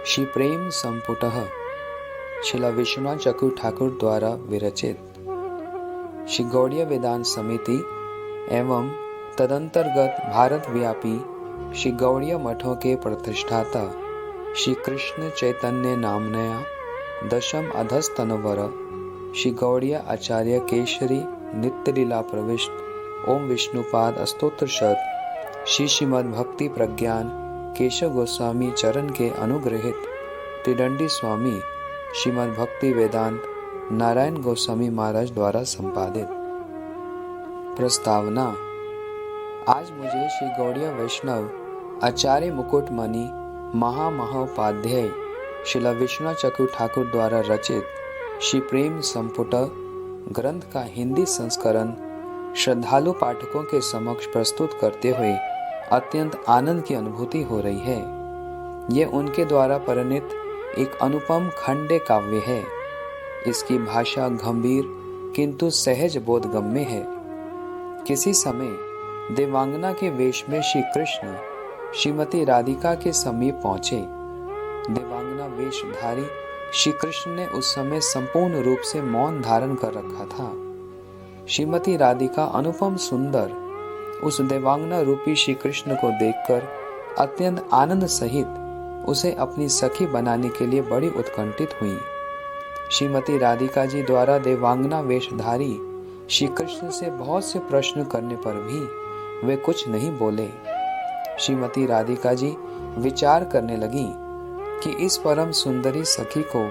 श्री प्रेम संपुटः श्रील विश्वनाथ चक्रु ठाकुर द्वारा विरचित श्री गौड़ीय वेदांत समिति एवं तदंतर्गत भारत व्यापी श्री गौड़ीय मठों के प्रतिष्ठाता श्री कृष्ण चैतन्य नामनया दशम अधस्तनवर श्री गौड़ीय आचार्य केशरी नित्य लीला प्रविष्ट ओम विष्णुपाद स्तोत्र शत श्री श्रीमद् भक्ति प्रज्ञान केशव गोस्वामी चरण के अनुग्रहित त्रिदंडी स्वामी श्रीमद् भक्ति वेदांत नारायण गोस्वामी महाराज द्वारा संपादित। प्रस्तावना। आज मुझे श्री गौड़ीय वैष्णव आचार्य मुकुटमणि महामहोपाध्याय श्रील विश्वनाथ चक्रु ठाकुर द्वारा रचित श्री प्रेम संपुट ग्रंथ का हिंदी संस्करण श्रद्धालु पाठकों के समक्ष प्रस्तुत करते हुए अत्यंत आनंद की अनुभूति हो रही है। ये उनके द्वारा परिणित एक अनुपम खंडे काव्य है। इसकी भाषा गंभीर किंतु सहज बोधगम्य है। किसी समय देवांगना के वेश में श्री कृष्ण श्रीमती राधिका के समीप पहुंचे। देवांगना वेशधारी श्री कृष्ण ने उस समय संपूर्ण रूप से मौन धारण कर रखा था। श्रीमती राधिका अनुपम सुंदर उस देवांगना रूपी श्री कृष्ण को देखकर अत्यंत आनंद सहित उसे अपनी सखी बनाने के लिए बड़ी उत्कंठित हुई। श्रीमती राधिका जी द्वारा देवांगना वेशधारी श्री कृष्ण से बहुत से प्रश्न करने पर भी वे कुछ नहीं बोले। श्रीमती राधिका जी विचार करने लगी कि इस परम सुंदरी सखी को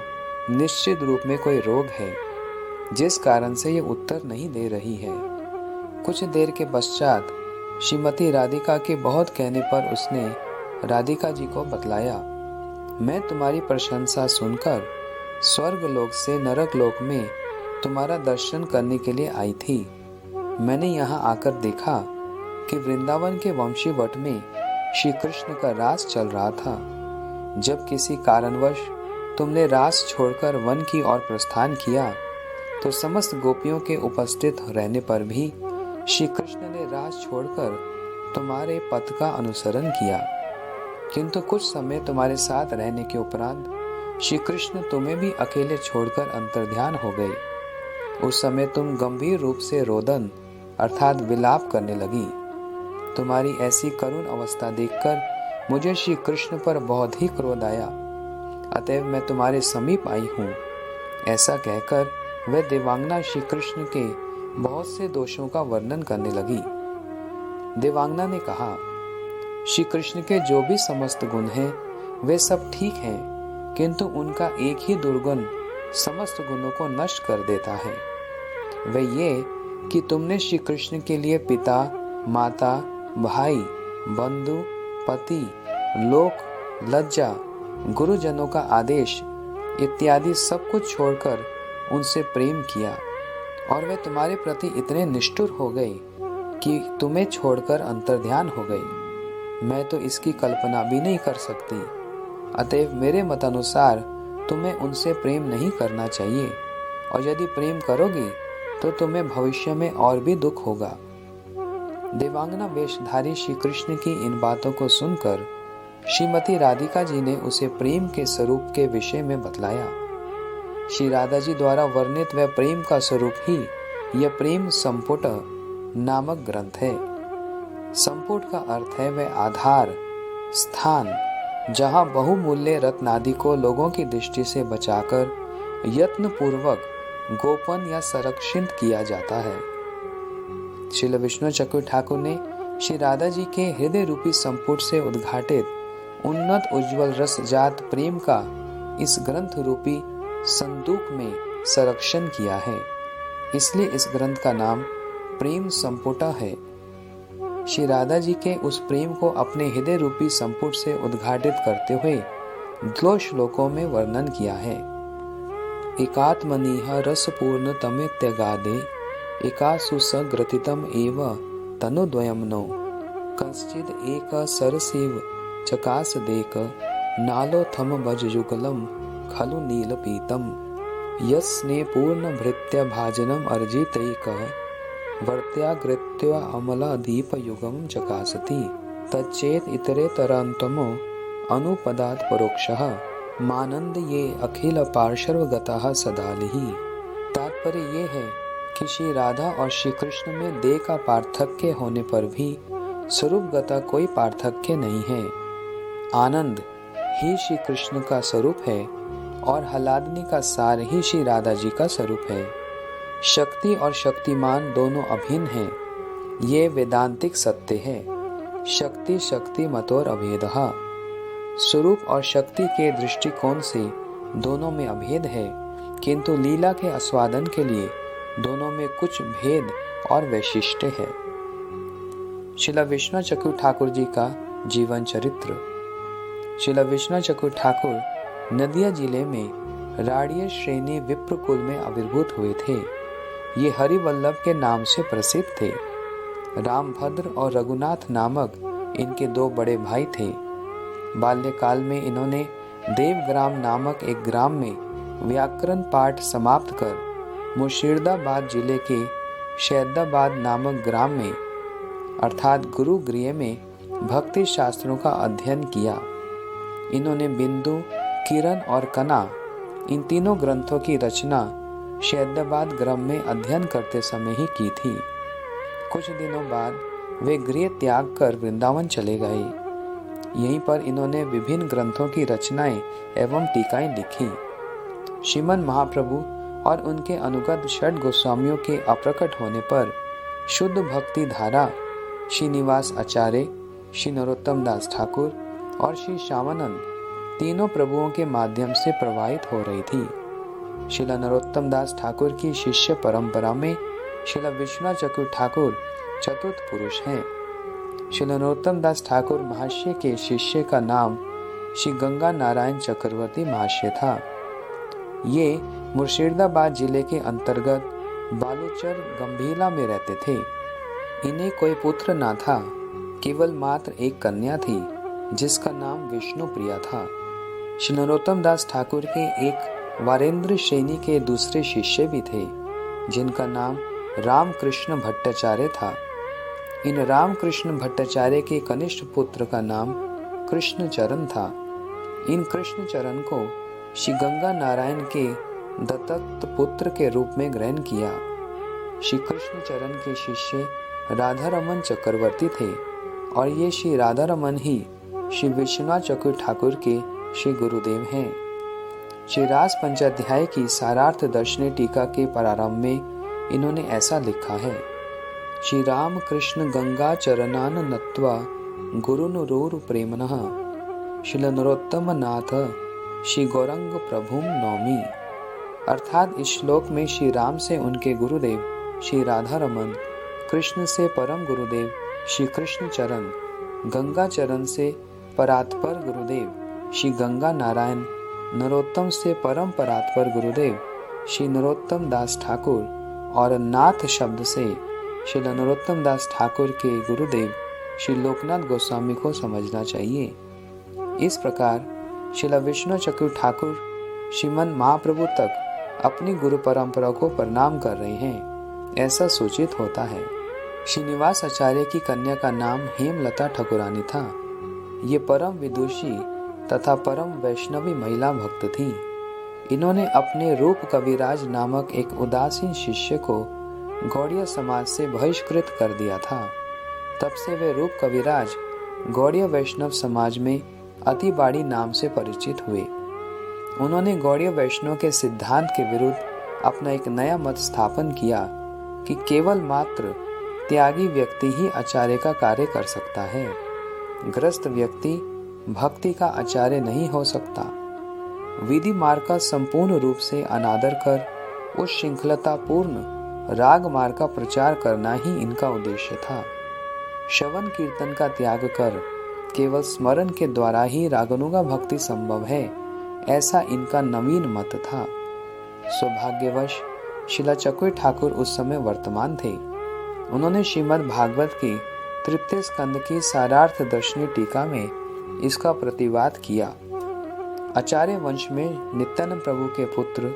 निश्चित रूप में कोई रोग है, जिस कारण से ये उत्तर नहीं दे रही है। कुछ देर के पश्चात श्रीमती राधिका के बहुत कहने पर उसने राधिका जी को बतलाया, मैं तुम्हारी प्रशंसा सुनकर स्वर्ग लोक से नरक लोक में तुम्हारा दर्शन करने के लिए आई थी। मैंने यहाँ आकर देखा कि वृंदावन के वंशी वट में श्री कृष्ण का रास चल रहा था। जब किसी कारणवश तुमने रास छोड़कर वन की ओर प्रस्थान किया तो समस्त गोपियों के उपस्थित रहने पर भी श्री कृष्ण ने रास छोड़कर तुम्हारे पथ का अनुसरण किया, किंतु कुछ समय तुम्हारे साथ रहने के उपरांत श्री कृष्ण तुम्हें भी अकेले छोड़कर अंतर्ध्यान हो गए। उस समय तुम गंभीर रूप से रोदन अर्थात विलाप करने लगी। तुम्हारी ऐसी करुण अवस्था देखकर मुझे श्री कृष्ण पर बहुत ही क्रोध आया, अतएव मैं तुम्हारे समीप आई हूँ। ऐसा कहकर वह देवांगना श्री कृष्ण के बहुत से दोषों का वर्णन करने लगी। देवांगना ने कहा, श्री कृष्ण के जो भी समस्त गुण हैं वे सब ठीक हैं, किंतु उनका एक ही दुर्गुण समस्त गुणों को नष्ट कर देता है। वह ये कि तुमने श्री कृष्ण के लिए पिता, माता, भाई, बंधु, पति, लोक, लज्जा, गुरुजनों का आदेश इत्यादि सब कुछ छोड़कर उनसे प्रेम किया और वे तुम्हारे प्रति इतने निष्ठुर हो गए कि तुम्हें छोड़कर अंतर्ध्यान हो गई। मैं तो इसकी कल्पना भी नहीं कर सकती। अतएव मेरे मतानुसार तुम्हें उनसे प्रेम नहीं करना चाहिए, और यदि प्रेम करोगी तो तुम्हें भविष्य में और भी दुख होगा। देवांगना वेशधारी श्री कृष्ण की इन बातों को सुनकर श्रीमती राधिका जी ने उसे प्रेम के स्वरूप के विषय में बतलाया। श्री राधा जी द्वारा वर्णित वह प्रेम का स्वरूप ही यह प्रेम संपुट नामक ग्रंथ है। संपुट का अर्थ है वह आधार स्थान जहाँ बहुमूल्य रत्न आदि को लोगों की दृष्टि से बचाकर यत्न पूर्वक गोपन या संरक्षित किया जाता है। श्रील विष्णु चक्रु ठाकुर ने श्री राधा जी के हृदय रूपी संपुट से उद्घाटित उन्नत उज्जवल रस जात प्रेम का इस ग्रंथ रूपी संदूक में संरक्षण किया है, इसलिए इस ग्रंथ का नाम प्रेम संपुटा है। श्री राधा जी के उस प्रेम को अपने हृदय रूपी संपुट से उद्घाटित करते हुए 2 श्लोकों में वर्णन किया है। एकात्मनिह रसपूर्ण तमेत्यगादे एकासु सग्रथितम एव तनुद्वयं नो कंश्चिद एक सरसीव चकास देक नालो थम भज युगलम खलु नीलपीतम यस्ने पूर्ण भृत्य भाजनम अर्जितैकः वर्त्याग्रत्य अमलादीप युगम चकासति तच्चेत इतरेतरान्तमो अनुपदात् परोक्षः मानंद ये अखिल पार्श्वगतः सदालिही। तात्पर्य ये है कि श्री राधा और श्री कृष्ण में देह का पार्थक्य होने पर भी स्वरूपगता कोई पार्थक्य नहीं है। आनंद ही श्री कृष्ण का स्वरूप है और हलादनी का सार ही श्री राधा जी का स्वरूप है। शक्ति और शक्तिमान दोनों अभिन्न हैं, ये वेदांतिक सत्य है। शक्ति शक्ति मतोर अभेदः। स्वरूप और शक्ति के दृष्टिकोण से दोनों में अभेद है, किंतु लीला के आस्वादन के लिए दोनों में कुछ भेद और वैशिष्ट्य है। श्रील विश्वनाथ चक्रवर्ती ठाकुर जी का जीवन चरित्र। श्रील विश्वनाथ चक्रवर्ती ठाकुर नदिया जिले में राड़िया श्रेणी विप्र कुल में आविर्भूत हुए थे। ये हरिवल्लभ के नाम से प्रसिद्ध थे। रामभद्र और रघुनाथ नामक इनके दो बड़े भाई थे। बाल्यकाल में इन्होंने देवग्राम नामक एक ग्राम में व्याकरण पाठ समाप्त कर मुर्शिदाबाद जिले के शैदाबाद नामक ग्राम में अर्थात गुरु गृह में भक्ति शास्त्रों का अध्ययन किया। इन्होंने बिंदु, किरण और कना इन तीनों ग्रंथों की रचना शैदाबाद ग्राम में अध्ययन करते समय ही की थी। कुछ दिनों बाद वे गृह त्याग कर वृंदावन चले गए। यहीं पर इन्होंने विभिन्न ग्रंथों की रचनाएं एवं टीकाएं लिखी। श्रीमन महाप्रभु और उनके अनुगत षट गोस्वामियों के अप्रकट होने पर शुद्ध भक्ति धारा श्रीनिवास आचार्य, श्री नरोत्तम दास ठाकुर और श्री श्यामानंद तीनों प्रभुओं के माध्यम से प्रवाहित हो रही थी। श्रील नरोत्तम दास ठाकुर की शिष्य परंपरा में श्रील विश्वनाथ चक्रवर्ती ठाकुर चतुर्थ पुरुष हैं। श्रील नरोत्तम दास ठाकुर महाशय के शिष्य का नाम श्री गंगा नारायण चक्रवर्ती महाशय था। ये मुर्शिदाबाद जिले के अंतर्गत बालूचर गंभीला में रहते थे। इन्हें कोई पुत्र ना था, केवल मात्र एक कन्या थी जिसका नाम विष्णु प्रिया था। श्री नरोत्तम दास ठाकुर के एक वारेंद्र श्रेणी के दूसरे शिष्य भी थे जिनका नाम रामकृष्ण भट्टाचार्य था। इन रामकृष्ण भट्टाचार्य के कनिष्ठ पुत्र का नाम कृष्णचरण था। इन कृष्णचरण को श्री गंगा नारायण के दत्तक पुत्र के रूप में ग्रहण किया। श्री कृष्णचरण के शिष्य राधा रमन चक्रवर्ती थे और ये श्री राधा रमन ही श्री विश्वनाथ चक्रवर्ती ठाकुर के श्री गुरुदेव हैं। श्री रास पंचाध्याय की सारार्थ दर्शनी टीका के प्रारंभ में इन्होंने ऐसा लिखा है। श्री राम कृष्ण गंगा चरणान नत्वा गुरुनुरोर प्रेमनः श्रील नरोत्तम नाथ श्री गौरंग प्रभुम नौमी। अर्थात इस श्लोक में श्री राम से उनके गुरुदेव श्री राधा रमन, कृष्ण से परम गुरुदेव श्री कृष्ण चरण, गंगा चरण से परात्पर गुरुदेव श्री गंगा नारायण, नरोत्तम से परम परात्पर गुरुदेव श्री नरोत्तम दास ठाकुर और नाथ शब्द से श्री नरोत्तम दास ठाकुर के गुरुदेव श्री लोकनाथ गोस्वामी को समझना चाहिए। इस प्रकार श्रील विष्णु चक्रवर्ती ठाकुर श्रीमन महाप्रभु तक अपनी गुरु परंपरा को प्रणाम कर रहे हैं, ऐसा सूचित होता है। श्रीनिवास आचार्य की कन्या का नाम हेमलता ठाकुरानी था। ये परम विदुषी तथा परम वैष्णवी महिला भक्त थी। इन्होंने अपने रूप कविराज नामक एक उदासीन शिष्य को गौड़िया समाज से बहिष्कृत कर दिया था। तब से वे रूप कविराज गौड़िया वैष्णव समाज में अतिबाड़ी नाम से परिचित हुए। उन्होंने गौड़ीय वैष्णव के सिद्धांत के विरुद्ध अपना एक नया मत स्थापन किया कि केवल मात्र त्यागी व्यक्ति ही आचार्य का कार्य कर सकता है। ग्रस्त व्यक्ति भक्ति का आचार्य नहीं हो सकता। विधि मार्ग का संपूर्ण रूप से अनादर कर उस श्रृंखलता पूर्ण राग मार्ग का प्रचार करना ही इनका उद्देश्य था। श्रवण कीर्तन का त्याग कर केवल स्मरण के द्वारा ही रागानुगा भक्ति संभव है, ऐसा इनका नवीन मत था। सौभाग्यवश श्रील चक्रवर्ती ठाकुर उस समय वर्तमान थे। उन्होंने श्रीमद् भागवत की तृतीय स्कंद की सारार्थ दर्शनी टीका में इसका प्रतिवाद किया। आचार्य वंश में नित्यानंद प्रभु के पुत्र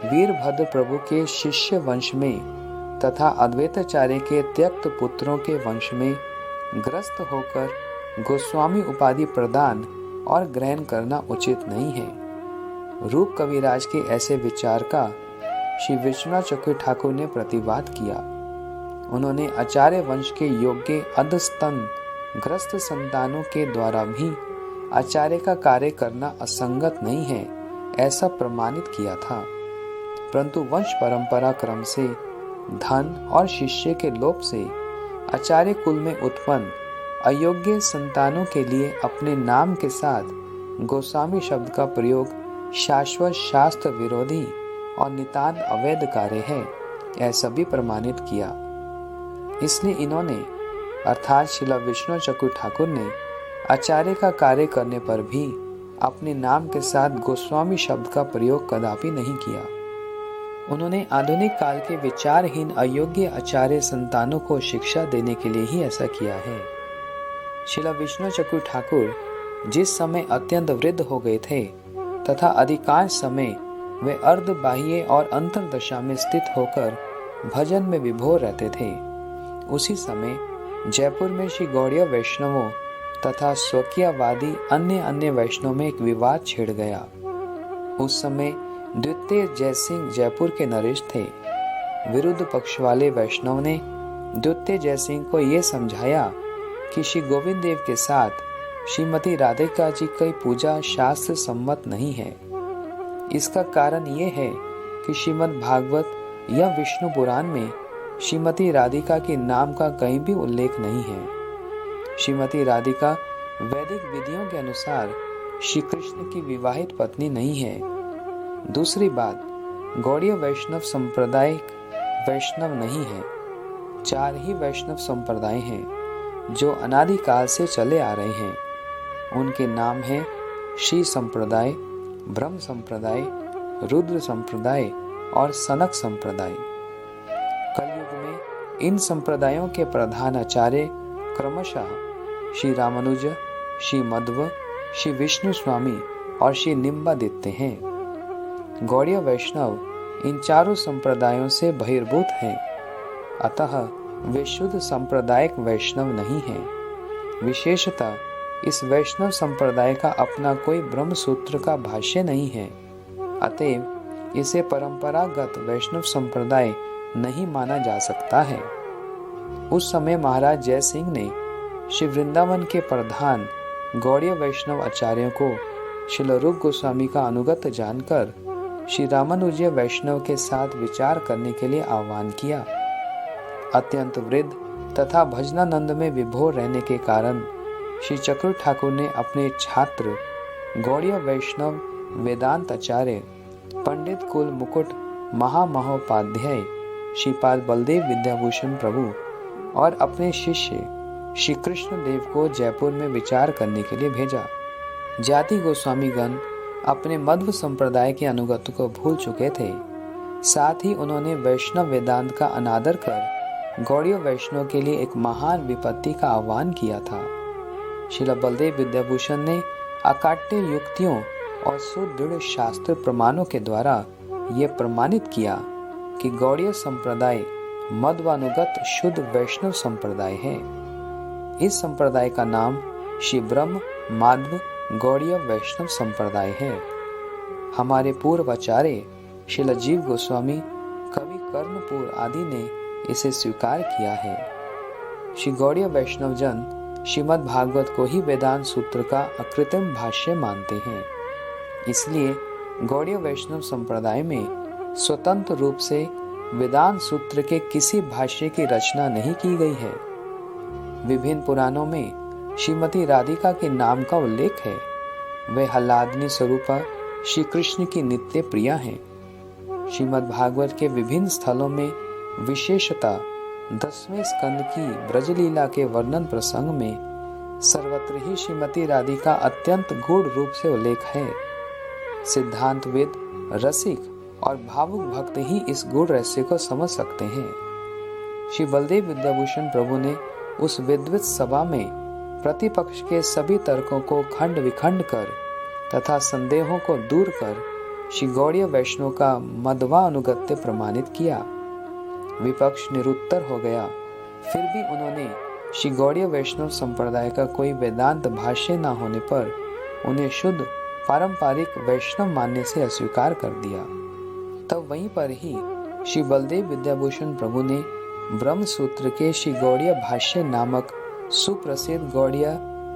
वीरभद्र प्रभु के शिष्य वंश में तथा अद्वैताचार्य के त्यक्त पुत्रों के वंश में ग्रस्त होकर गोस्वामी उपाधि प्रदान और ग्रहण करना उचित नहीं है। रूप कविराज के ऐसे विचार का श्री विश्वनाथ चक्रवर्ती ठाकुर ने प्रतिवाद किया। उन्होंने आचार्य वंश के योग्य अधस्तन ग्रस्त संतानों के द्वारा भी आचार्य का कार्य करना असंगत नहीं है ऐसा प्रमाणित किया था, परंतु वंश परंपरा क्रम से धन और शिष्य के लोभ से आचार्य कुल में उत्पन्न अयोग्य संतानों के लिए अपने नाम के साथ गोस्वामी शब्द का प्रयोग शाश्वत शास्त्र विरोधी और नितांत अवैध कार्य है ऐसा भी प्रमाणित किया। इसलिए इन्होंने अर्थात श्रील विष्णु चक्रवर्ती ठाकुर ने आचार्य का कार्य करने पर भी अपने नाम के साथ गोस्वामी शब्द का प्रयोग कदापि नहीं किया। उन्होंने आधुनिक काल के विचारहीन अयोग्य आचार्य संतानों को शिक्षा देने के लिए ही ऐसा किया है। श्रील विष्णु चक्रवर्ती ठाकुर जिस समय अत्यंत वृद्ध हो गए थे तथा अधिकांश समय वे अर्ध बाह्य और अंतर्दशा में स्थित होकर भजन में विभोर रहते थे, उसी समय जयपुर में श्री गौड़ीय वैष्णवों तथा स्वकीयवादी अन्य वैष्णव में एक विवाद छिड़ गया। उस समय द्वितीय जयसिंह जयपुर के नरेश थे। विरुद्ध पक्ष वाले वैष्णव ने द्वितीय जयसिंह को यह समझाया कि श्री गोविंद देव के साथ श्रीमती राधिका जी की पूजा शास्त्र सम्मत नहीं है। इसका कारण ये है कि श्रीमद् भागवत या विष्णु पुराण में श्रीमती राधिका के नाम का कहीं भी उल्लेख नहीं है। श्रीमती राधिका वैदिक विधियों के अनुसार श्री कृष्ण की विवाहित पत्नी नहीं है। दूसरी बात, गौड़ीय वैष्णव संप्रदाय वैष्णव नहीं है। 4 ही वैष्णव संप्रदाय हैं जो अनादिकाल से चले आ रहे हैं। उनके नाम हैं श्री संप्रदाय, ब्रह्म संप्रदाय, रुद्र संप्रदाय और सनक संप्रदाय। कलयुग में इन संप्रदायों के प्रधान आचार्य क्रमशः श्री रामानुज, श्री मध्व, श्री विष्णु स्वामी और श्री निम्बादित्य हैं। गौड़ीय वैष्णव इन चारों संप्रदायों से बहिर्भूत हैं, अतः वे शुद्ध सांप्रदायिक वैष्णव नहीं हैं। विशेषतः इस वैष्णव संप्रदाय का अपना कोई ब्रह्म सूत्र का भाष्य नहीं है, अतएव इसे परंपरागत वैष्णव संप्रदाय नहीं माना जा सकता है। उस समय महाराज जय सिंह ने श्री वृंदावन के प्रधान गौड़ीय वैष्णव आचार्यों को श्रील रूप गोस्वामी का अनुगत जानकर श्री रामानुजीय वैष्णव के साथ विचार करने के लिए आह्वान किया। अत्यंत वृद्ध तथा भजनानंद में विभोर रहने के कारण श्री चक्रवर्ती ठाकुर ने अपने छात्र गौड़ीय वैष्णव वेदांत आचार्य पंडित कुल मुकुट महामहोपाध्याय श्रीपाद बलदेव विद्याभूषण प्रभु और अपने शिष्य श्री कृष्ण देव को जयपुर में विचार करने के लिए भेजा। जाति गोस्वामीगण अपने मध्व संप्रदाय के अनुगत को भूल चुके थे। साथ ही उन्होंने वैष्णव वेदांत का अनादर कर गौड़ीय वैष्णव के लिए एक महान विपत्ति का आह्वान किया था। श्रील बलदेव विद्याभूषण ने अकाट्य युक्तियों और सुदृढ़ शास्त्र प्रमाणों के द्वारा यह प्रमाणित किया कि गौड़ीय संप्रदाय मध्वानुगत शुद्ध वैष्णव संप्रदाय है। इस संप्रदाय का नाम श्री ब्रह्म माध्व गौड़ीय वैष्णव संप्रदाय है। हमारे पूर्व आचार्य श्रील जीव गोस्वामी, कवि कर्णपुर आदि ने इसे स्वीकार किया है। श्री गौड़ीय वैष्णव जन श्रीमद् भागवत को ही वेदांत सूत्र का अकृत्रिम भाष्य मानते हैं। इसलिए गौड़ीय वैष्णव संप्रदाय में स्वतंत्र रूप से वेदांत सूत्र के किसी भाष्य की रचना नहीं की गई है। विभिन्न पुराणों में श्रीमती राधिका के नाम का उल्लेख है। वे हल्लादनी स्वरूपा श्री कृष्ण की नित्य प्रिया हैं। श्रीमद् भागवत के विभिन्न स्थलों में विशेषतः 10वें स्कंद की ब्रजलीला के वर्णन प्रसंग में सर्वत्र ही श्रीमती राधिका अत्यंत गूढ़ रूप से उल्लेख है। सिद्धांतविद, रसिक और भावुक भक्त ही इस गूढ़ रहस्य को समझ सकते हैं। श्री बलदेव विद्याभूषण प्रभु ने उस विद्वत सभा में प्रतिपक्ष के सभी तर्कों को खंड विखंड कर तथा संदेहों को दूर कर श्री गौड़ीय वैष्णव का मध्वा अनुगत्य प्रमाणित किया। विपक्ष निरुत्तर हो गया, फिर भी उन्होंने श्री गौड़ीय वैष्णव संप्रदाय का कोई वेदांत भाष्य न होने पर उन्हें शुद्ध पारंपरिक वैष्णव मानने से अस्वीकार कर दिया। तब वहीं पर ही श्री बलदेव विद्याभूषण प्रभु ने ब्रह्म सूत्र के श्री गौड़ीय भाष्य नामक सुप्रसिद्ध गौड़ीय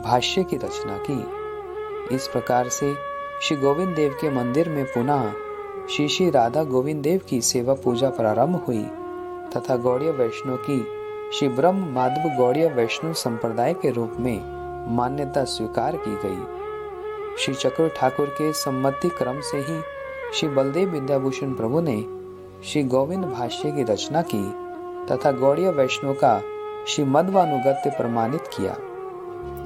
भाष्य की रचना की। इस प्रकार से श्री गोविंद देव के मंदिर में पुनः श्री राधा गोविंद देव की सेवा पूजा प्रारंभ हुई तथा गौड़ीय वैष्णव की श्री ब्रह्म माधव गौड़ीय वैष्णव संप्रदाय के रूप में मान्यता स्वीकार की गई। श्री चक्र ठाकुर के सम्मति क्रम से ही श्री बलदेव विद्याभूषण प्रभु ने श्री गोविंद भाष्य की रचना की तथा गौड़ीय वैष्णव का श्री मध्वानुगत्य प्रमाणित किया।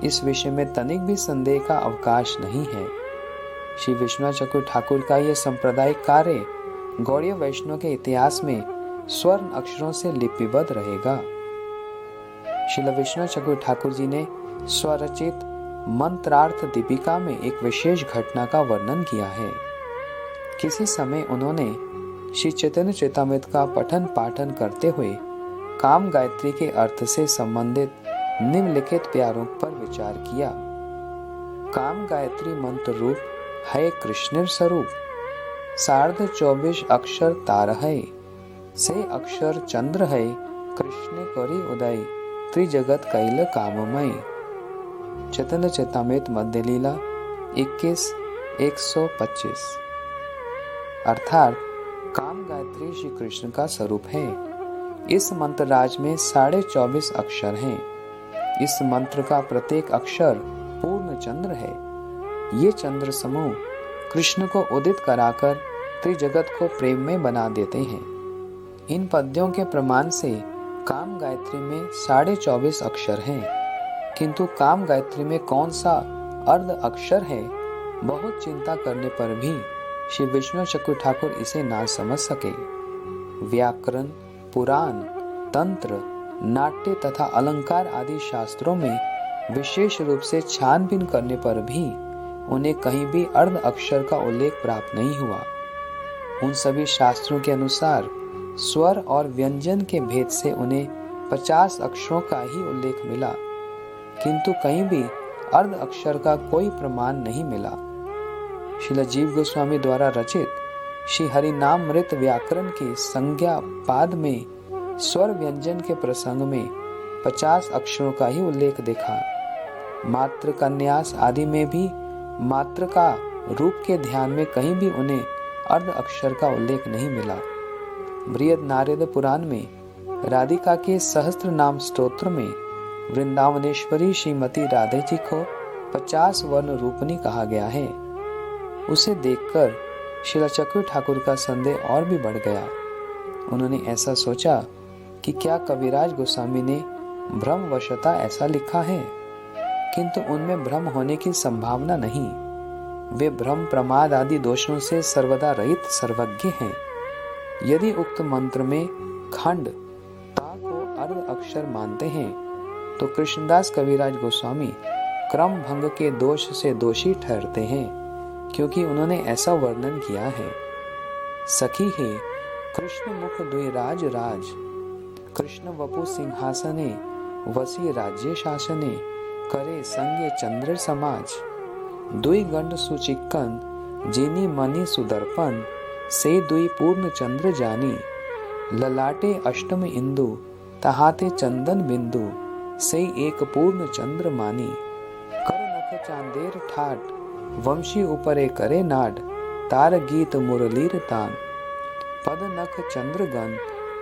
इस विषय में तनिक भी संदेह का अवकाश नहीं है। श्री विश्वनाथ चक्रु ठाकुर का यह सांप्रदायिक कार्य गौड़ीय वैष्णव के इतिहास में स्वर्ण अक्षरों से लिपिबद्ध रहेगा। श्री विश्वनाथ चक्रु ठाकुर जी ने स्वरचित मंत्रार्थ दीपिका में एक विशेष घटना का वर्णन किया है। किसी समय उन्होंने श्री चैतन्य चेतामृत का पठन पाठन करते हुए काम गायत्री के अर्थ से संबंधित निम्नलिखित प्यारों पर विचार किया। काम गायत्री मंत्र रूप है कृष्ण स्वरूप, 24.5 अक्षर तार है, से अक्षर चंद्र है, कृष्ण करी उदय, त्रिजगत कैल काममय। चैतन्य चेतामृत मध्य लीला 21:125। अर्थात काम गायत्री श्री कृष्ण का स्वरूप है। इस मंत्र राज में 24.5 अक्षर हैं। इस मंत्र का प्रत्येक अक्षर पूर्ण चंद्र है। ये चंद्र समूह कृष्ण को उदित कराकर त्रिजगत को प्रेम में बना देते हैं। इन पद्यों के प्रमाण से काम गायत्री में 24.5 अक्षर हैं, किंतु काम गायत्री में कौन सा अर्ध अक्षर है, बहुत चिंता करने पर भी श्री विष्णु चक्रु ठाकुर इसे ना समझ सके। व्याकरण, पुराण, तंत्र, नाट्य तथा अलंकार आदि शास्त्रों में विशेष रूप से छानबीन करने पर भी उन्हें कहीं भी अर्ध अक्षर का उल्लेख प्राप्त नहीं हुआ। उन सभी शास्त्रों के अनुसार स्वर और व्यंजन के भेद से उन्हें 50 अक्षरों का ही उल्लेख मिला, किंतु कहीं भी अर्ध अक्षर का कोई प्रमाण नहीं मिला। श्रील जीव गोस्वामी द्वारा रचित श्री हरिनामृत व्याकरण के संज्ञा पाद में स्वर व्यंजन के प्रसंग में 50 अक्षरों का ही उल्लेख देखा। मात्र का न्यास आदि में भी मात्र का रूप के ध्यान में कहीं भी उन्हें अर्ध अक्षर का उल्लेख नहीं मिला। बृहद नारद पुराण में राधिका के सहस्त्र नाम स्तोत्र में वृंदावनेश्वरी श्रीमती राधे जी को 50 वर्ण रूपनी कहा गया है। उसे देखकर श्रील चक्रु ठाकुर का संदेह और भी बढ़ गया। उन्होंने ऐसा सोचा कि क्या कविराज गोस्वामी ने भ्रमवशता ऐसा लिखा है, किंतु उनमें भ्रम होने की संभावना नहीं। वे भ्रम, प्रमाद आदि दोषों से सर्वदा रहित सर्वज्ञ हैं। यदि उक्त मंत्र में खंड ता को अर्ध अक्षर मानते हैं तो कृष्णदास कविराज गोस्वामी क्रम भंग के दोष से दोषी ठहरते हैं, क्योंकि उन्होंने ऐसा वर्णन किया है। सखी है कृष्ण मुख दुई राज राज, कृष्ण वपु सिंहासने वसी राज्य शासने, करे संगे चंद्र समाज, दुई गंड सुचिक्कन जिनी मणि सुदर्पण, से दुई पूर्ण चंद्र जानी, ललाटे अष्टम इंदु तहाते चंदन बिंदु, से एक पूर्ण चंद्र मानी, कर नख चांदेर ठाट वंशी उपरे करे नाड, तार गीत मुरलीर तान, पद नख चंद्रगन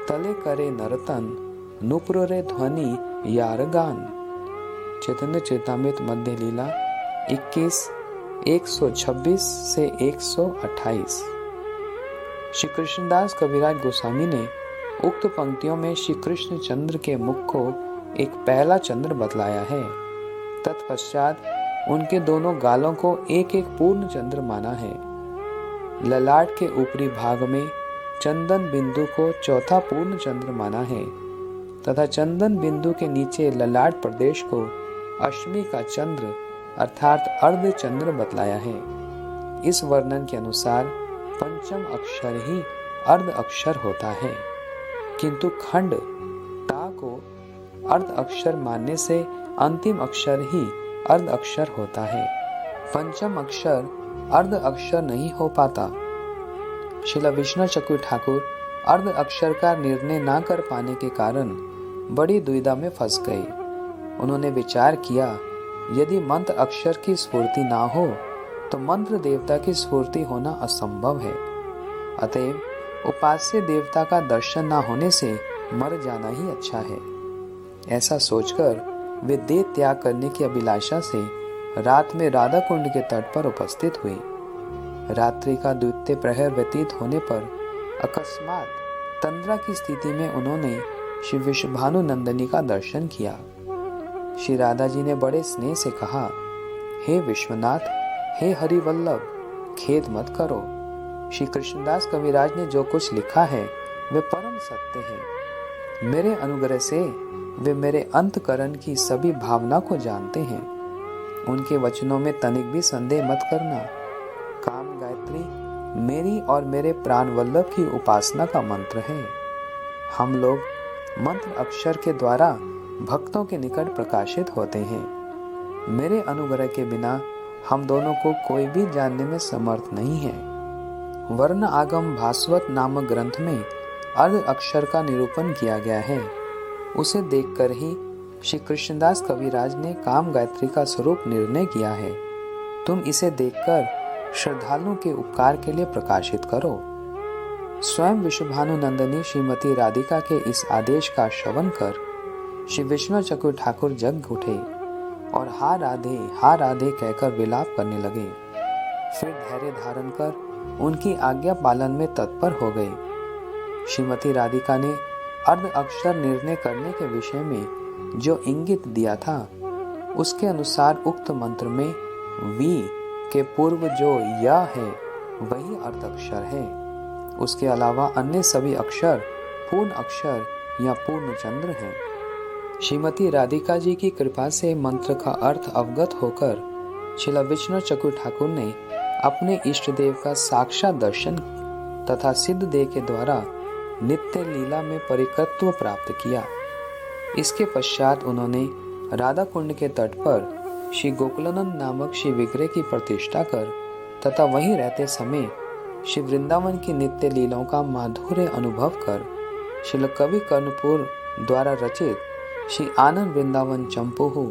तले करे नरतन, नुपुरे ध्वनि यारगान। चैतन्य चेतामृत मध्य लीला 21:126 से 128। श्री कृष्णदास कविराज गोस्वामी ने उक्त पंक्तियों में श्री कृष्ण चंद्र के मुख को एक पहला चंद्र बतलाया है। तत्पश्चात उनके दोनों गालों को एक एक पूर्ण चंद्र माना है। ललाट के ऊपरी भाग में चंदन बिंदु को चौथा पूर्ण चंद्र माना है तथा चंदन बिंदु के नीचे ललाट प्रदेश को अष्टमी का चंद्र अर्थात अर्ध चंद्र बतलाया है। इस वर्णन के अनुसार पंचम अक्षर ही अर्ध अक्षर होता है, किंतु खंड ता को अर्ध अक्षर मानने से अंतिम अक्षर ही अर्ध अक्षर होता है। पंचम अक्षर अर्ध अक्षर नहीं हो पाता। श्रील विष्णु चक्रु ठाकुर अर्ध अक्षर का निर्णय ना कर पाने के कारण बड़ी दुविधा में फंस गए। उन्होंने विचार किया, यदि मंत्र अक्षर की स्फूर्ति ना हो तो मंत्र देवता की स्फूर्ति होना असंभव है। अतएव उपास्य देवता का दर्शन ना होने से मर जाना ही अच्छा है। ऐसा सोचकर वे देह त्याग करने की अभिलाषा से रात में राधा कुंड के तट पर उपस्थित हुए। रात्रि का द्वितीय प्रहर व्यतीत होने पर अकस्मात तंद्रा की स्थिति में उन्होंने श्री विश्वभानु नंदिनी का दर्शन किया। श्री राधा जी ने बड़े स्नेह से कहा, हे विश्वनाथ, हे हरिवल्लभ, खेद मत करो। श्री कृष्णदास कविराज ने जो कुछ लिखा है वे परम सत्य है। मेरे अनुग्रह से वे मेरे अंतकरण की सभी भावना को जानते हैं। उनके वचनों में तनिक भी संदेह मत करना। काम गायत्री मेरी और मेरे प्राण वल्लभ की उपासना का मंत्र है। हम लोग मंत्र अक्षर के द्वारा भक्तों के निकट प्रकाशित होते हैं। मेरे अनुग्रह के बिना हम दोनों को कोई भी जानने में समर्थ नहीं है। वर्ण आगम भास्वत नामक ग्रंथ में अर्ध अक्षर का निरूपण किया गया है। उसे देखकर ही श्री कृष्णदास कविराज ने काम गायत्री का स्वरूप निर्णय किया है। तुम इसे देखकर श्रद्धालुओं के उपकार के लिए प्रकाशित करो। स्वयं विश्वभानु नंदिनी श्रीमती राधिका के इस आदेश का श्रवण कर श्री विष्णु चक्रु ठाकुर जग उठे और हा राधे कहकर विलाप करने लगे। फिर धैर्य धारण कर उनकी आज्ञा पालन में तत्पर हो गए। श्रीमती राधिका ने अर्ध अक्षर निर्णय करने के विषय में जो इंगित दिया था उसके अनुसार उक्त मंत्र में वी के पूर्व जो य है वही अर्ध अक्षर है। उसके अलावा अन्य सभी अक्षर पूर्ण अक्षर या पूर्ण चंद्र हैं। श्रीमती राधिका जी की कृपा से मंत्र का अर्थ अवगत होकर श्रील विष्णु चक्रु ठाकुर ने अपने इष्ट देव का साक्षात दर्शन तथा सिद्ध देह के द्वारा नित्य लीला में परिकत्व प्राप्त किया। इसके पश्चात उन्होंने राधा कुंड के तट पर श्री गोकुलानंद नामक श्री विग्रह की प्रतिष्ठा कर तथा वहीं रहते समय श्री वृंदावन की नित्य लीलाओं का माधुर्य अनुभव कर श्री कवि कर्णपुर द्वारा रचित श्री आनंद वृंदावन चंपोहु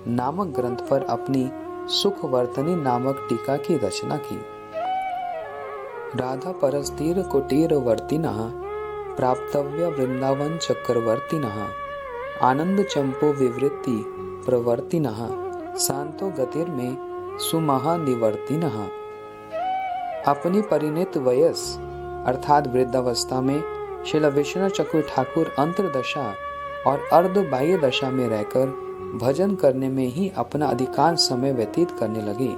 नामक ग्रंथ पर अपनी सुखवर्तनी नामक टीका की रचना की। राधा परस्तीर कुटीर वर्तिनः प्राप्तव्य वृंदावन चक्रवर्तिनः आनंद चंपो विवृत्ति प्रवर्तिनः शांतो गतिर में सुमहा निवर्तिनः। अपनी परिणत वयस अर्थात वृद्धावस्था में श्रील विष्णु चक्रु ठाकुर अंतरदशा और अर्ध बाह्य दशा में रहकर भजन करने में ही अपना अधिकांश समय व्यतीत करने लगे।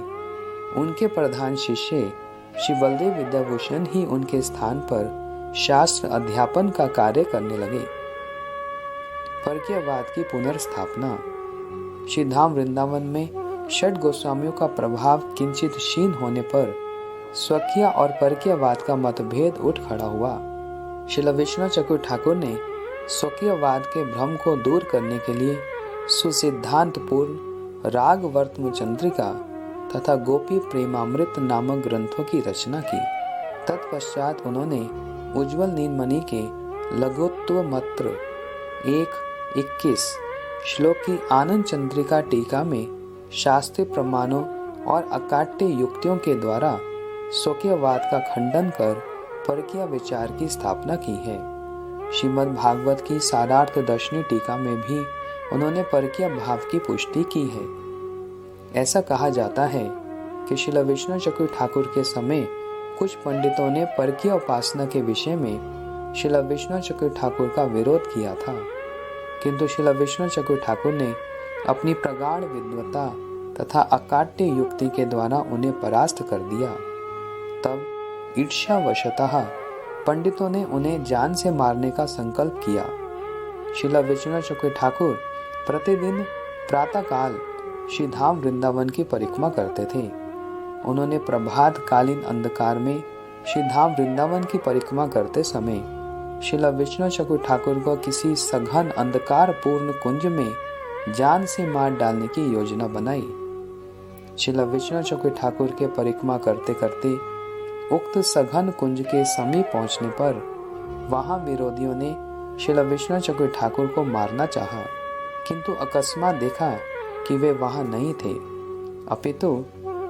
उनके प्रधान शिष्य श्री बलदेव विद्याभूषण ही उनके स्थान पर शास्त्र अध्यापन का कार्य करने लगे। परकीयवाद की पुनर्स्थापना। श्री धाम वृंदावन में षट गोस्वामियों का प्रभाव किंचित क्षीण होने पर स्वकीय और परकीयवाद का मतभेद उठ खड़ा हुआ। श्रील विष्णु चक्रु ठाकुर ने स्वकीयवाद के भ्रम को दूर करने के लिए सुसिद्धांतपूर्ण राग वर्तम चंद्रिका तथा गोपी प्रेमामृत नामक ग्रंथों की रचना की। तत्पश्चात उन्होंने उज्ज्वल नीलमणि के लघुत्व मात्र 1:21 श्लोक की आनंद चंद्रिका टीका में शास्त्रीय प्रमाणों और अकाट्य युक्तियों के द्वारा स्वकीयवाद का खंडन कर परकीय विचार की स्थापना की है। श्रीमद् भागवत की सारार्थ दर्शनी टीका में भी उन्होंने परकीय भाव की पुष्टि की है। ऐसा कहा जाता है कि श्रील विष्णु चक्रु ठाकुर के समय कुछ पंडितों ने परकीय उपासना के विषय में श्रील विष्णु चक्रु ठाकुर का विरोध किया था, किंतु श्रील विष्णु चक्रु ठाकुर ने अपनी प्रगाढ़ विद्वता तथा अकाट्य युक्ति के द्वारा उन्हें परास्त कर दिया। तब ईर्ष्यावशतः पंडितों ने उन्हें जान से मारने का संकल्प किया। श्रील विष्णु चक्रु ठाकुर प्रतिदिन प्रातःकाल श्री धाम वृंदावन की परिक्रमा करते थे। उन्होंने प्रभात कालीन अंधकार में श्री धाम वृंदावन की परिक्रमा करते समय श्रील विष्णु चक्रु ठाकुर को किसी सघन अंधकार पूर्ण कुंज में जान से मार डालने की योजना बनाई। श्रील विष्णु चक्रवर्ती ठाकुर के परिक्रमा करते करते उक्त सघन कुंज के समीप पहुंचने पर वहां विरोधियों ने श्रील विष्णु चक्रवर्ती ठाकुर को मारना चाहा, किंतु अकस्मात देखा कि वे वहां नहीं थे, अपितु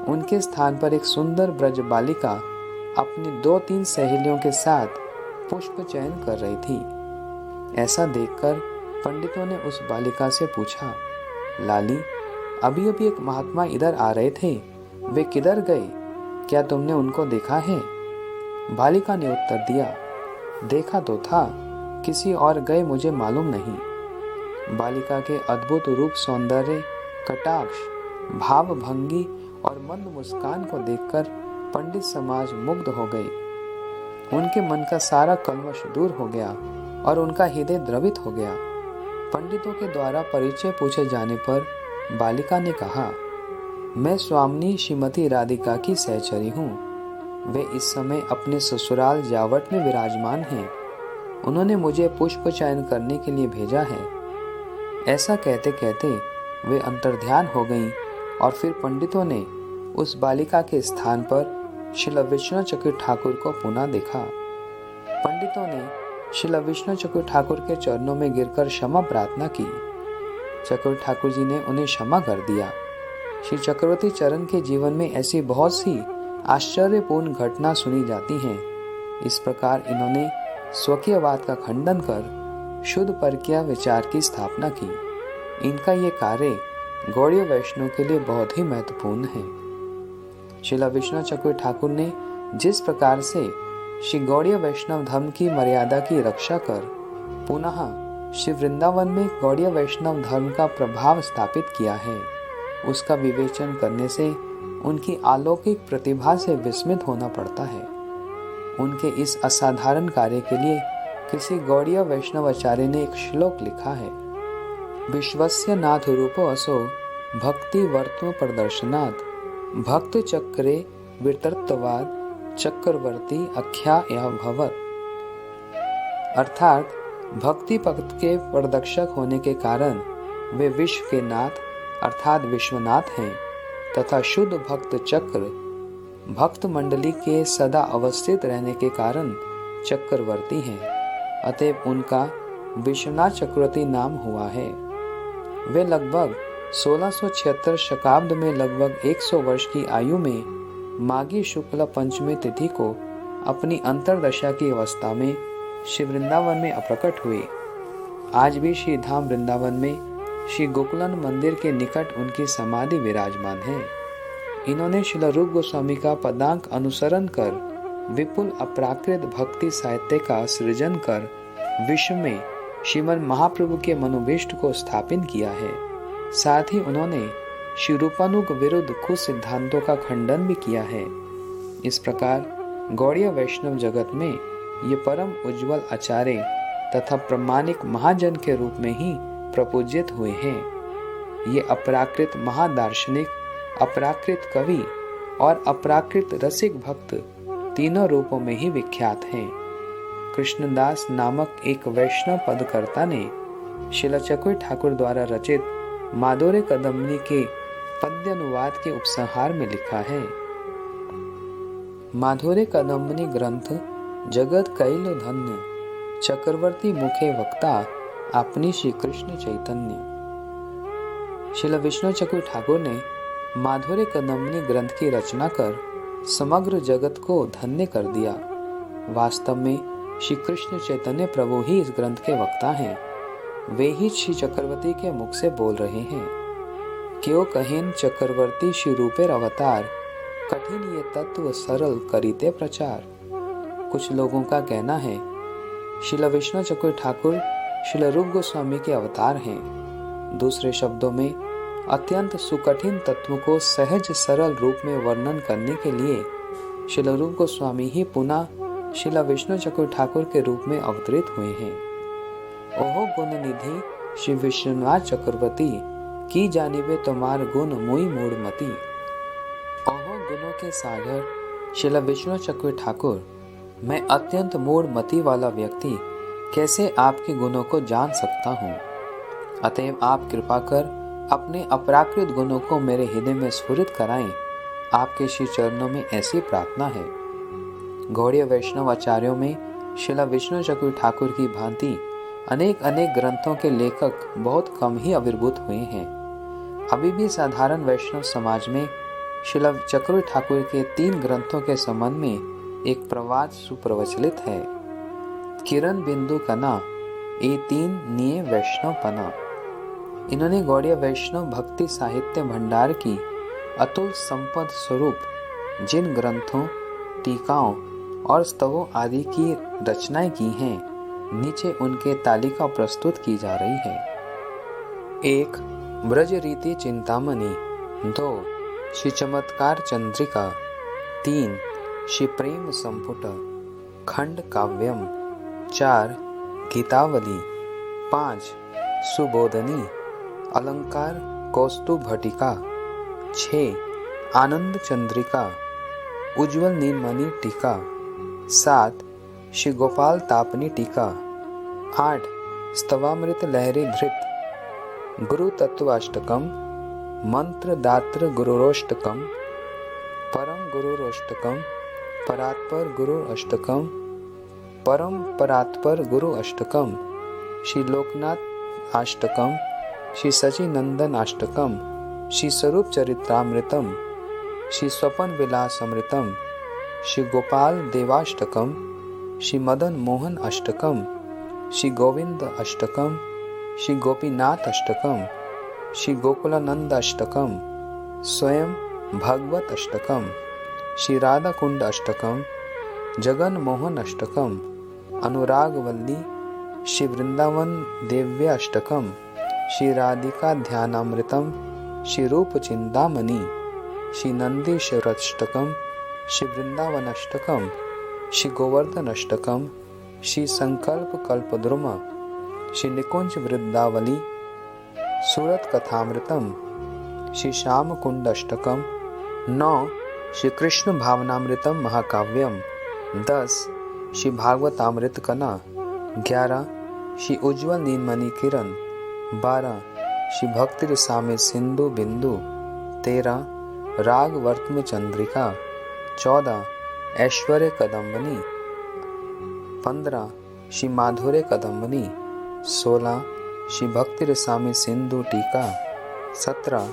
उनके स्थान पर एक सुंदर ब्रज बालिका अपनी 2-3 सहेलियों के साथ पुष्प चयन कर रही थी। ऐसा देखकर पंडितों ने उस बालिका से पूछा, लाली, अभी अभी एक महात्मा इधर आ रहे थे, वे किधर गए? क्या तुमने उनको देखा है? बालिका ने उत्तर दिया, देखा तो था, किसी और गए मुझे मालूम नहीं। बालिका के अद्भुत रूप, सौंदर्य, कटाक्ष, भाव भंगी और मंद मुस्कान को देखकर पंडित समाज मुग्ध हो गए। उनके मन का सारा कल्मश दूर हो गया और उनका हृदय द्रवित हो गया। पंडितों के द्वारा परिचय पूछे जाने पर बालिका ने कहा, मैं स्वामिनी श्रीमती राधिका की सहचरी हूँ। वे इस समय अपने ससुराल जावट में विराजमान हैं। उन्होंने मुझे पुष्प चयन करने के लिए भेजा है। ऐसा कहते कहते वे अंतर्ध्यान हो गईं और फिर पंडितों ने उस बालिका के स्थान पर श्रील विष्णु चक्रवर्ती ठाकुर को पुनः देखा। पंडितों ने श्रील विष्णु चक्रवर्ती ठाकुर के चरणों में गिरकर क्षमा प्रार्थना की। चक्रवर्ती ठाकुर जी ने उन्हें क्षमा कर दिया। श्री चक्रवर्ती चरण के जीवन में ऐसी बहुत सी आश्चर्यपूर्ण घटना सुनी जाती हैं। इस प्रकार इन्होंने स्वकीयवाद का खंडन कर शुद्ध परकीय विचार की स्थापना की। इनका ये कार्य गौड़ीय वैष्णव के लिए बहुत ही महत्वपूर्ण है। श्रील विष्णु चक्रवर्ती ठाकुर ने जिस प्रकार से श्री गौड़ीय वैष्णव धर्म की मर्यादा की रक्षा कर पुनः श्री वृंदावन में गौड़ीय वैष्णव धर्म का प्रभाव स्थापित किया है, उसका विवेचन करने से उनकी अलौकिक प्रतिभा से विस्मित होना पड़ता है। उनके इस असाधारण कार्य के लिए किसी गौड़ीय वैष्णव आचार्य ने एक श्लोक लिखा है, विश्वस्य नाथ रूपो असो भक्ति वर्त्म प्रदर्शनात् भक्त चक्रे वितर्तवाद चक्रवर्ती आख्या यह भवत। अर्थात भक्ति पथ के प्रदर्शक होने के कारण वे विश्व के नाथ अर्थात विश्वनाथ हैं तथा शुद्ध भक्त चक्र भक्त मंडली के सदा अवस्थित रहने के कारण चक्रवर्ती हैं। अतएव उनका विश्वनाथ चक्रवर्ती नाम हुआ है। वे लगभग 1676 शकाब्द में लगभग 100 वर्ष की आयु में माघी शुक्ल पंचमी तिथि को अपनी अंतरदशा की अवस्था में श्री वृंदावन में अप्रकट हुए। आज भी श्री धाम वृंदावन में श्री गोकुलन मंदिर के निकट उनकी समाधि विराजमान है। इन्होंने श्रील रूप गोस्वामी का पदांक अनुसरण कर विपुल अपराकृत भक्ति साहित्य का सृजन कर विश्व में श्रीमन महाप्रभु के मनोभीष्ट को स्थापित किया है। साथ ही उन्होंने श्री रूपानुग विरुद्ध कुछ सिद्धांतों का खंडन भी किया है। इस प्रकार गौड़ीय वैष्णव जगत में ये परम उज्जवल आचार्य तथा प्रमाणिक महाजन के रूप में ही प्रपूजित हुए हैं। ये अपराकृत महादार्शनिक, अपराकृत कवि और अपराकृत रसिक भक्त तीनों रूपों में ही विख्यात हैं। कृष्णदास नामक एक वैष्णव पदकर्ता ने श्रील चक्रवर्ती ठाकुर द्वारा रचित माधुर्य कदम्बनी के पद्य अनुवाद के उपसंहार में लिखा है, माधुर्य कदम्बनी ग्रंथ जगत कैल धन्य चक्रवर्ती मुखे वक्ता अपनी श्री कृष्ण चैतन्य। श्रील विष्णु चक्रवर्ती ठाकुर ने माधुर्य कदम्बनी ग्रंथ की रचना कर समग्र जगत को धन्य कर दिया। वास्तव में श्री कृष्ण चैतन्य प्रभु ही इस ग्रंथ के वक्ता हैं। वे ही श्री चक्रवर्ती के मुख से बोल रहे हैं। क्यों कहें चक्रवर्ती श्री रूपेर अवतार, कठिन ये तत्व सरल करीते प्रचार। कुछ लोगों का कहना है श्रील विष्णु चक्रवर्ती ठाकुर श्रील रूप गोस्वामी के अवतार हैं। दूसरे शब्दों में अत्यंत सुकठिन तत्वों को सहज सरल रूप में वर्णन करने के लिए श्रील रूप गोस्वामी ही पुनः श्रील विष्णु चक्रवर्ती ठाकुर के रूप में अवतरित हुए हैं। ओहो गुण निधि श्री विश्वनाथ चक्रवर्ती, की जानिबे तुम्हार गुण मुई मूढ़मती। ओहो गुणों के सागर श्रील विष्णु चक्रवर्ती ठाकुर, मैं अत्यंत मूढ़मती वाला व्यक्ति कैसे आपके गुणों को जान सकता हूँ। अतएव आप कृपा कर अपने अपराकृत गुणों को मेरे हृदय में स्फुरित कराएं। आपके श्री चरणों में ऐसी प्रार्थना है। गौड़ीय वैष्णव आचार्यों में श्रील विष्णु चक्रवर्ती ठाकुर की भांति अनेक अनेक ग्रंथों के लेखक बहुत कम ही आविर्भूत हुए हैं। अभी भी साधारण वैष्णव समाज में श्रील चक्रवर्ती ठाकुर के 3 ग्रंथों के संबंध में एक प्रवाद सुप्रचलित है। किरण बिंदु कना ये 3 निये वैष्णव पना। इन्होंने गौड़ीय वैष्णव भक्ति साहित्य भंडार की अतुल संपद स्वरूप जिन ग्रंथों, टीकाओं और स्तवों आदि की रचनाएं की हैं, नीचे उनके तालिका प्रस्तुत की जा रही है। 1. ब्रज रीति चिंतामणि। 2. श्री चमत्कार चंद्रिका। 3. श्री प्रेम संपुट खंड काव्यम। 4. गीतावली। 5. सुबोधनी अलंकार कौस्तुभ भटिका। 6. आनंद चंद्रिका उज्ज्वल नीलमणि टीका। 7. श्री गोपाल तापनी टीका। 8. स्तवामृत लहरी धृत गुरु तत्वाष्टकम मंत्र दात्र गुरुरोष्टकम परम गुरुरोष्टकम परात्पर गुरु अष्टकम परम परात्पर गुरु अष्टकम श्री लोकनाथ अष्टकम श्री सचिनंदन अष्टकम श्री स्वरूप चरित्रामृतम श्री स्वपन विलास अमृतम श्री गोपाल देवाष्टकम श्री मदन मोहन अष्टकम श्री गोविंद अष्टकम श्री गोपीनाथ अष्टकम श्री गोकुलानंद अष्टकम स्वयं भागवत अष्टकम श्री राधा कुंड अष्टकम जगन मोहन अष्टकम अनुरागवल्ली श्री वृंदावन देव्य अष्टकम श्री राधिका ध्यानामृतम श्री रूप चिंतामणि श्री नंदीश्वर अष्टकम श्री वृंदावन अष्टकम श्री गोवर्धन अष्टकम श्री संकल्प कल्पद्रुम श्री निकुंज वृंदावली सूरत कथामृतम श्री श्याम कुंड अष्टकम। 9. श्री कृष्ण भावनामृतम महाकाव्यम। 10. श्री भागवतामृत कना। 11. श्री उज्ज्वल नीलमणि किरण। 12. श्री भक्ति रसामृत सिंधु बिंदु। 13. राग वर्तम चंद्रिका। 14. ऐश्वर्य कदम्बनी। 15. श्री माधुर्य कदम्बनी। 16. श्री भक्ति रसामृत सिंधु टीका। 17.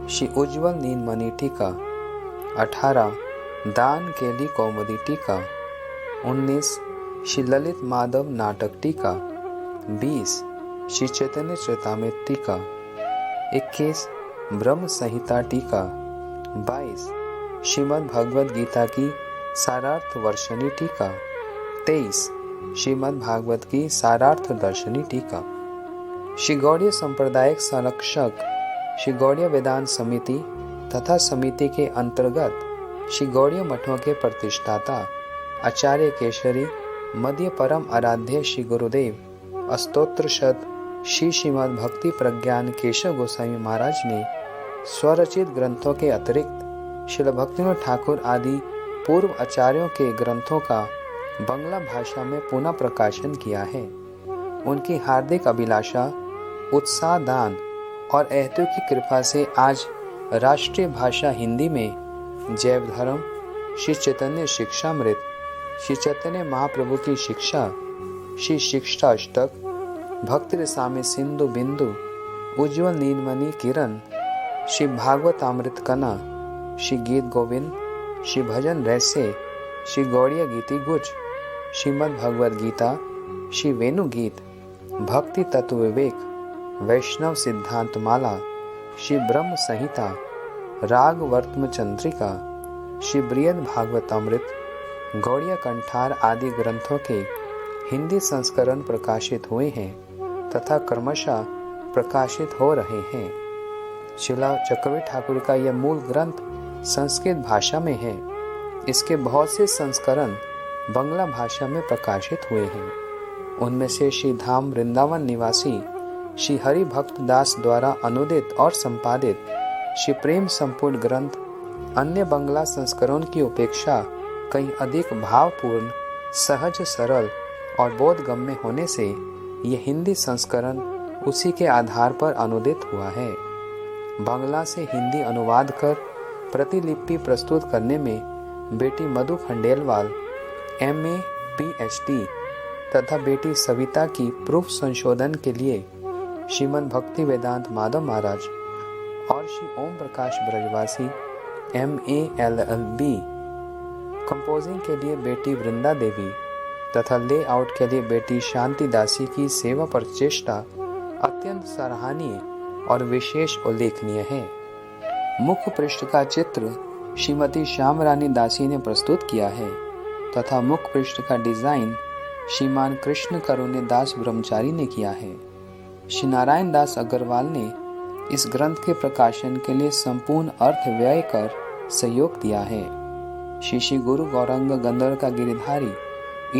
श्री उज्ज्वल नीलमणि टीका। 18. दान केली कौमुदी टीका। 19. श्री ललित माधव नाटक टीका। 20. श्री चैतन्य चरितामृत टीका। 21. ब्रह्म संहिता टीका। 22. श्रीमद् भगवद गीता की सारार्थ वर्षणी टीका। 23. श्रीमद् भागवत की सारार्थ दर्शनी टीका। श्री गौड़ीय संप्रदायिक संरक्षक श्री गौड़ीय वेदांत समिति तथा समिति के अंतर्गत श्री गौड़ीय मठों के प्रतिष्ठाता आचार्य केशरी मध्य परम आराध्य श्री गुरुदेव अस्तोत्र शत श्री श्रीमद् भक्ति प्रज्ञान केशव गोस्वामी महाराज ने स्वरचित ग्रंथों के अतिरिक्त श्रील भक्तिविनोद ठाकुर आदि पूर्व आचार्यों के ग्रंथों का बंगला भाषा में पुनः प्रकाशन किया है। उनकी हार्दिक अभिलाषा, उत्साह, दान और ऐहतों की कृपा से आज राष्ट्रीय भाषा हिंदी में जैव धर्म, श्री चैतन्य शिक्षामृत, श्री चैतन्य महाप्रभु की शिक्षा, श्री शिक्षा अष्टक, भक्ति रसामृत सिंधु बिंदु, उज्ज्वल नीलमणि किरण, श्री भागवतामृत कना, श्री गीत गोविंद, श्री भजन रहस्य, श्री गौड़ीय गीति गुज, श्रीमद् भगवद गीता, श्री वेणु गीत, भक्ति तत्व विवेक, वैष्णव सिद्धांत माला, श्री ब्रह्म संहिता, राग वर्तम चंद्रिका, श्री बृहद भागवतामृत, गौड़ीय कंठार आदि ग्रंथों के हिंदी संस्करण प्रकाशित हुए हैं तथा क्रमशः प्रकाशित हो रहे हैं। श्रील चक्रवर्ती ठाकुर का यह मूल ग्रंथ संस्कृत भाषा में है। इसके बहुत से संस्करण बंगला भाषा में प्रकाशित हुए हैं। उनमें से श्री धाम वृंदावन निवासी श्री हरि भक्त दास द्वारा अनुदित और संपादित श्री प्रेम संपूर्ण ग्रंथ अन्य बंगला संस्करणों की अपेक्षा कहीं अधिक भावपूर्ण, सहज, सरल और बोधगम्य होने से यह हिंदी संस्करण उसी के आधार पर अनुदित हुआ है। बांग्ला से हिंदी अनुवाद कर प्रतिलिपि प्रस्तुत करने में बेटी मधु खंडेलवाल MA PhD तथा बेटी सविता की प्रूफ संशोधन के लिए श्रीमद् भक्ति वेदांत माधव महाराज और श्री ओम प्रकाश ब्रजवासी MA LLB कंपोजिंग के लिए बेटी वृंदा देवी तथा लेआउट के लिए बेटी शांति दासी की सेवा पर चेष्टा अत्यंत सराहनीय और विशेष उल्लेखनीय है। मुख्य पृष्ठ का चित्र श्रीमती श्याम रानी दासी ने प्रस्तुत किया है तथा मुख्य पृष्ठ का डिजाइन श्रीमान कृष्ण करुणे दास ब्रह्मचारी ने किया है। श्री नारायण दास अग्रवाल ने इस ग्रंथ के प्रकाशन के लिए संपूर्ण अर्थ व्यय कर सहयोग दिया है। श्री गुरु गौरंग गंधर्व का गिरिधारी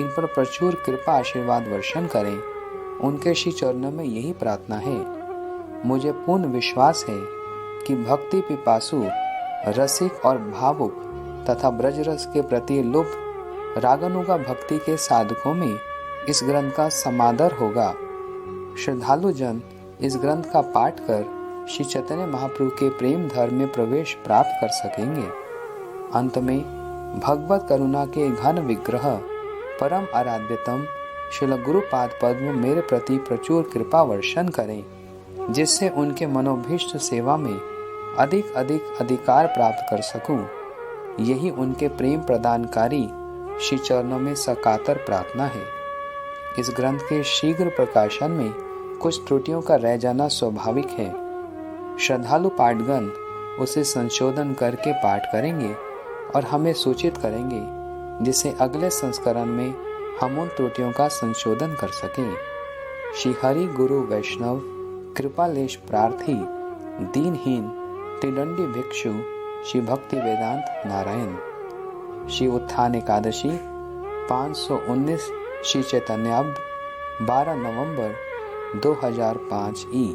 इन पर प्रचुर कृपा आशीर्वाद वर्षण करें, उनके श्री चरणों में यही प्रार्थना है। मुझे पूर्ण विश्वास है कि भक्ति पिपासु, रसिक और भावुक तथा ब्रजरस के प्रति लुब्ध रागानुगा भक्ति के साधकों में इस ग्रंथ का समादर होगा। श्रद्धालु जन इस ग्रंथ का पाठ कर श्री चैतन्य महाप्रभु के प्रेम धर्म में प्रवेश प्राप्त कर सकेंगे। अंत में भगवत करुणा के घन विग्रह परम आराध्यतम श्रील गुरुपाद पद्म मेरे प्रति प्रचुर कृपा वर्षण करें, जिससे उनके मनोभीष्ट सेवा में अधिक अधिक अधिकार प्राप्त कर सकूं। यही उनके प्रेम प्रदानकारी श्री चरणों में सकातर प्रार्थना है। इस ग्रंथ के शीघ्र प्रकाशन में कुछ त्रुटियों का रह जाना स्वाभाविक है। श्रद्धालु पाठगण उसे संशोधन करके पाठ करेंगे और हमें सूचित करेंगे, जिससे अगले संस्करण में हम उन त्रुटियों का संशोधन कर सकें। श्री हरि गुरु वैष्णव कृपालेश प्रार्थी दीनहीन त्रिदंडी भिक्षु श्री भक्ति वेदांत नारायण। श्री उत्थान एकादशी 519 श्री चैतन्याब्द 12 नवंबर 2005 ई।